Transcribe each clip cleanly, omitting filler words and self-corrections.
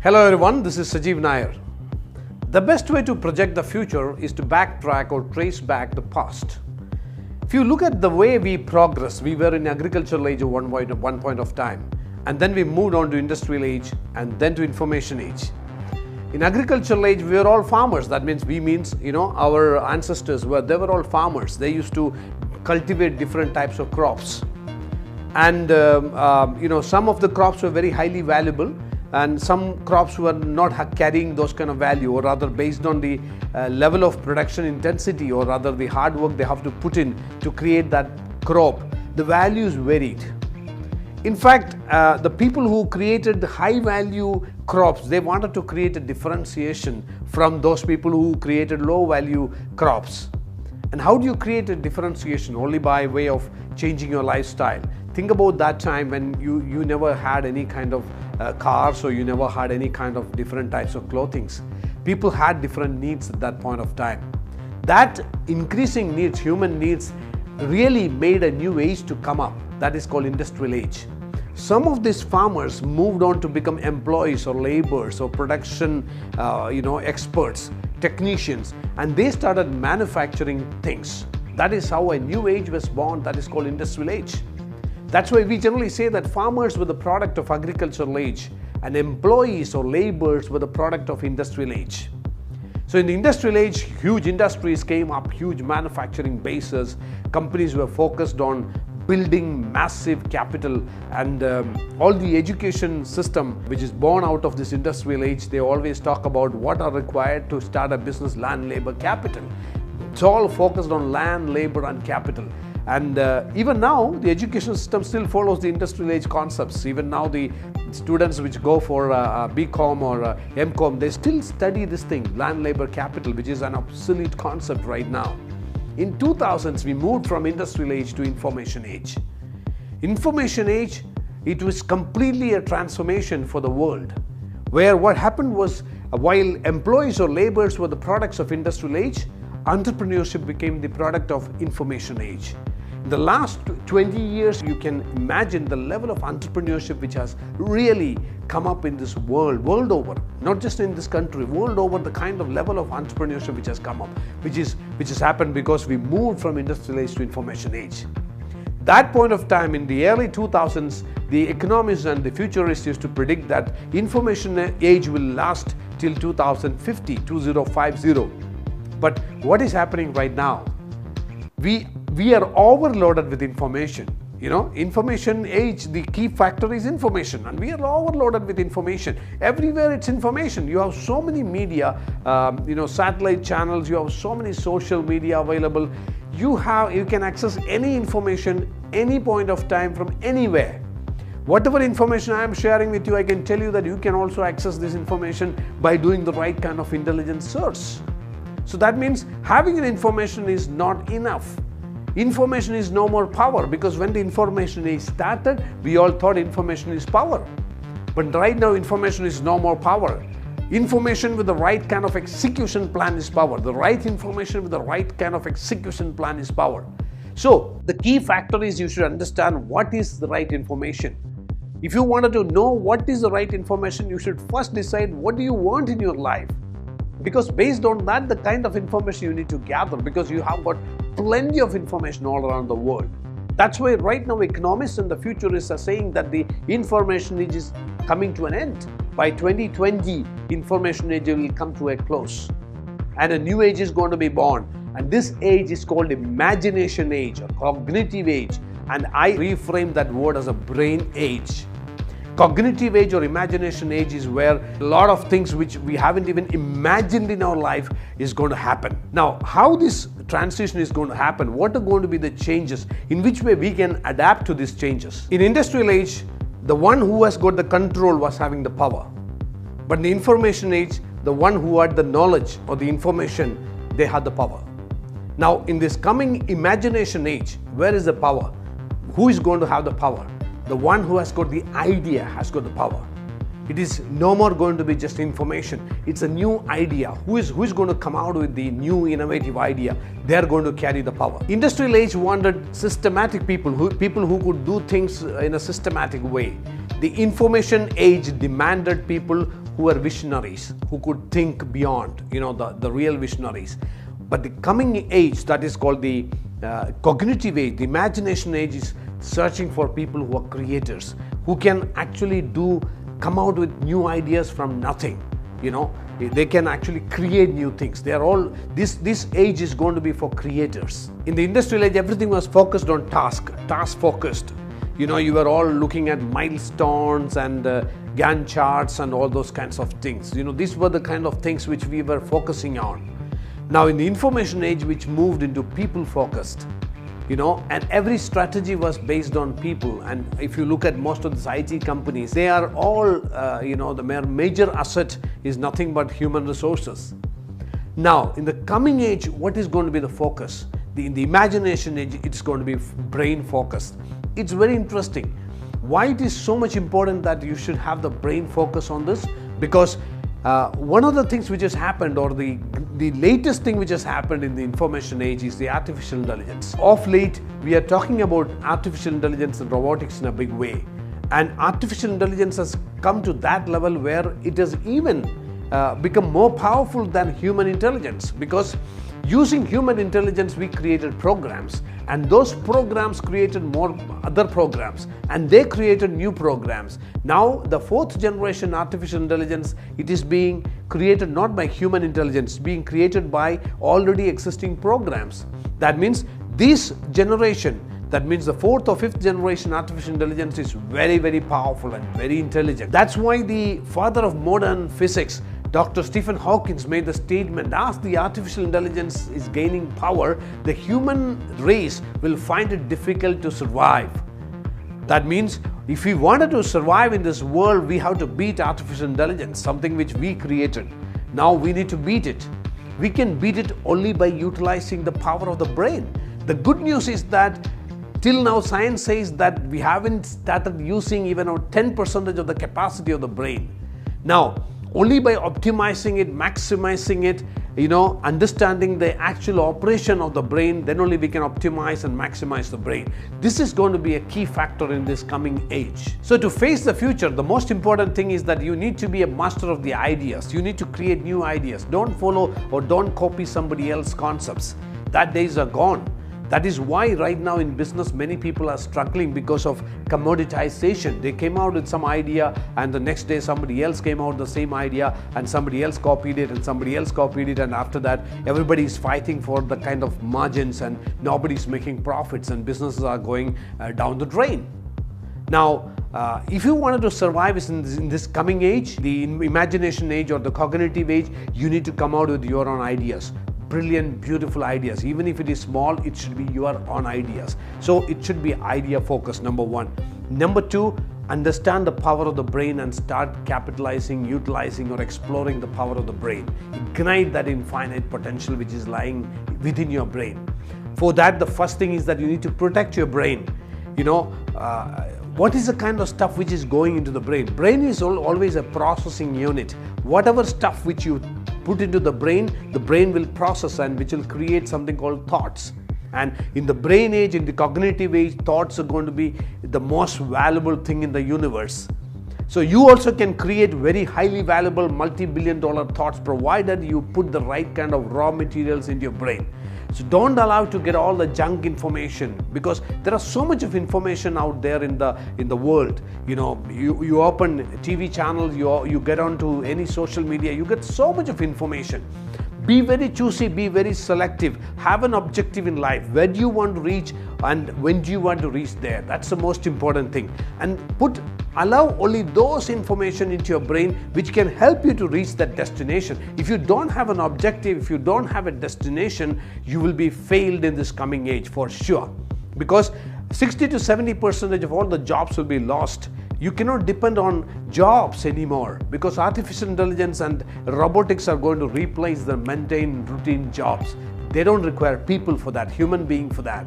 Hello everyone, this is Sajeev Nair. The best way to project the future is to backtrack or trace back the past. If you look at the way we progress, we were in agricultural age at one point of time, and then we moved on to industrial age and then to information age. In agricultural age, we were all farmers. That means our ancestors they were all farmers. They used to cultivate different types of crops, and some of the crops were very highly valuable, and some crops were not carrying those kind of value, or rather based on the level of production intensity, or rather the hard work they have to put in to create that crop, the values varied. In fact, the people who created high value crops, they wanted to create a differentiation from those people who created low value crops. And how do you create a differentiation? Only by way of changing your lifestyle. Think about that time when you never had any kind of cars, or you never had any kind of different types of clothing. People had different needs at that point of time. That increasing needs, human needs, really made a new age to come up. That is called industrial age. Some of these farmers moved on to become employees or laborers or production experts, technicians, and they started manufacturing things. That is how a new age was born. That is called industrial age. That's why we generally say that farmers were the product of agricultural age and employees or laborers were the product of industrial age. So in the industrial age, huge industries came up, huge manufacturing bases. Companies were focused on building massive capital, and all the education system which is born out of this industrial age, they always talk about what are required to start a business: land, labor, capital. It's all focused on land, labor and capital. And even now, the education system still follows the industrial age concepts. Even now, the students which go for BCom or MCom, they still study this thing, land, labor, capital, which is an obsolete concept right now. In 2000s, we moved from industrial age to information age. Information age, it was completely a transformation for the world, where what happened was, while employees or laborers were the products of industrial age, entrepreneurship became the product of information age. In the last 20 years, you can imagine the level of entrepreneurship which has really come up in this world over, not just in this country, world over, the kind of level of entrepreneurship which has come up, which has happened because we moved from industrial age to information age. That point of time, in the early 2000s, the economists and the futurists used to predict that information age will last till 2050. But what is happening right now? We are overloaded with information. Information age, the key factor is information, and we are overloaded with information. Everywhere it's information. You have so many media, satellite channels, you have so many social media available. You can access any information, any point of time, from anywhere. Whatever information I am sharing with you, I can tell you that you can also access this information by doing the right kind of intelligent search. So that means having an information is not enough. Information is no more power, because when the information age started, we all thought information is power. But right now, information is no more power. Information with the right kind of execution plan is power. The right information with the right kind of execution plan is power. So the key factor is you should understand what is the right information. If you wanted to know what is the right information, you should first decide what do you want in your life. Because based on that, the kind of information you need to gather, because you have got plenty of information all around the world. That's why right now economists and the futurists are saying that the information age is coming to an end. By 2020, information age will come to a close, and a new age is going to be born. And this age is called imagination age or cognitive age, and I reframe that word as a brain age. Cognitive age or imagination age is where a lot of things which we haven't even imagined in our life is going to happen. Now, how this transition is going to happen, what are going to be the changes, in which way we can adapt to these changes. In industrial age, the one who has got the control was having the power. But in the information age, the one who had the knowledge or the information, they had the power. Now, in this coming imagination age, where is the power? Who is going to have the power? The one who has got the idea has got the power. It is no more going to be just information. It's a new idea. Who is going to come out with the new innovative idea? They are going to carry the power. Industrial age wanted systematic people who could do things in a systematic way. The information age demanded people who were visionaries, who could think beyond, the real visionaries. But the coming age, that is called the cognitive age, the imagination age, is searching for people who are creators, who can actually come out with new ideas from nothing. They can actually create new things. They are all, this age is going to be for creators. In the industrial age, everything was focused on task focused. You were all looking at milestones and Gantt charts and all those kinds of things. These were the kind of things which we were focusing on. Now in the information age, which moved into people focused, and every strategy was based on people. And if you look at most of these IT companies, they are all, the major asset is nothing but human resources. Now, in the coming age, what is going to be the focus? In the imagination age, it's going to be brain focused. It's very interesting. Why it is so much important that you should have the brain focus on this? Because one of the things which has happened, or the latest thing which has happened in the information age, is the artificial intelligence. Of late, we are talking about artificial intelligence and robotics in a big way. And artificial intelligence has come to that level where it has even become more powerful than human intelligence, because using human intelligence, we created programs, and those programs created more other programs, and they created new programs. Now the fourth generation artificial intelligence, it is being created not by human intelligence, being created by already existing programs. That means this generation, that means the fourth or fifth generation artificial intelligence, is very, very powerful and very intelligent. That's why the father of modern physics, Dr. Stephen Hawking, made the statement, as the artificial intelligence is gaining power, the human race will find it difficult to survive. That means if we wanted to survive in this world, we have to beat artificial intelligence, something which we created. Now we need to beat it. We can beat it only by utilizing the power of the brain. The good news is that till now science says that we haven't started using even 10% of the capacity of the brain. Now, only by optimizing it, maximizing it, understanding the actual operation of the brain, then only we can optimize and maximize the brain. This is going to be a key factor in this coming age. So to face the future, the most important thing is that you need to be a master of the ideas. You need to create new ideas. Don't follow or don't copy somebody else's concepts. That days are gone. That is why right now in business many people are struggling because of commoditization. They came out with some idea and the next day somebody else came out with the same idea and somebody else copied it and somebody else copied it, and after that everybody is fighting for the kind of margins and nobody's making profits and businesses are going down the drain. Now, if you wanted to survive in this coming age, the imagination age or the cognitive age, you need to come out with your own ideas. Brilliant, beautiful ideas. Even if it is small, it should be your own ideas. So it should be idea focused, number one. Number two, understand the power of the brain and start capitalizing, utilizing or exploring the power of the brain. Ignite that infinite potential which is lying within your brain. For that, the first thing is that you need to protect your brain. What is the kind of stuff which is going into the brain? Brain is always a processing unit. Whatever stuff which you put into the brain will process and which will create something called thoughts. And in the brain age, in the cognitive age, thoughts are going to be the most valuable thing in the universe. So you also can create very highly valuable multi-billion-dollar thoughts provided you put the right kind of raw materials into your brain. So don't allow to get all the junk information, because there are so much of information out there in the world. You open TV channels, you get onto any social media, you get so much of information. Be very choosy, be very selective, have an objective in life. Where do you want to reach and when do you want to reach there? That's the most important thing. And allow only those information into your brain which can help you to reach that destination. If you don't have an objective, if you don't have a destination, you will be failed in this coming age for sure. Because 60 to 70% of all the jobs will be lost. You cannot depend on jobs anymore because artificial intelligence and robotics are going to replace the mundane routine jobs. They don't require people for that, human being for that.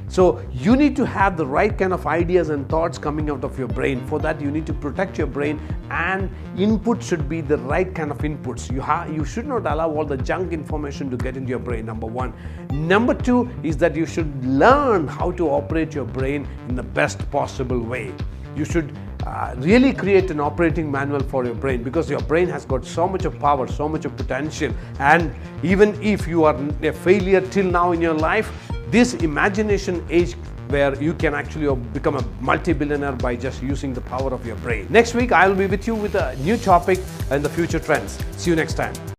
So you need to have the right kind of ideas and thoughts coming out of your brain. For that, you need to protect your brain, and input should be the right kind of inputs. You should not allow all the junk information to get into your brain, number one. Number two is that you should learn how to operate your brain in the best possible way. You should really create an operating manual for your brain, because your brain has got so much of power, so much of potential. And even if you are a failure till now in your life, this imagination age where you can actually become a multi-billionaire by just using the power of your brain. Next week, I will be with you with a new topic and the future trends. See you next time.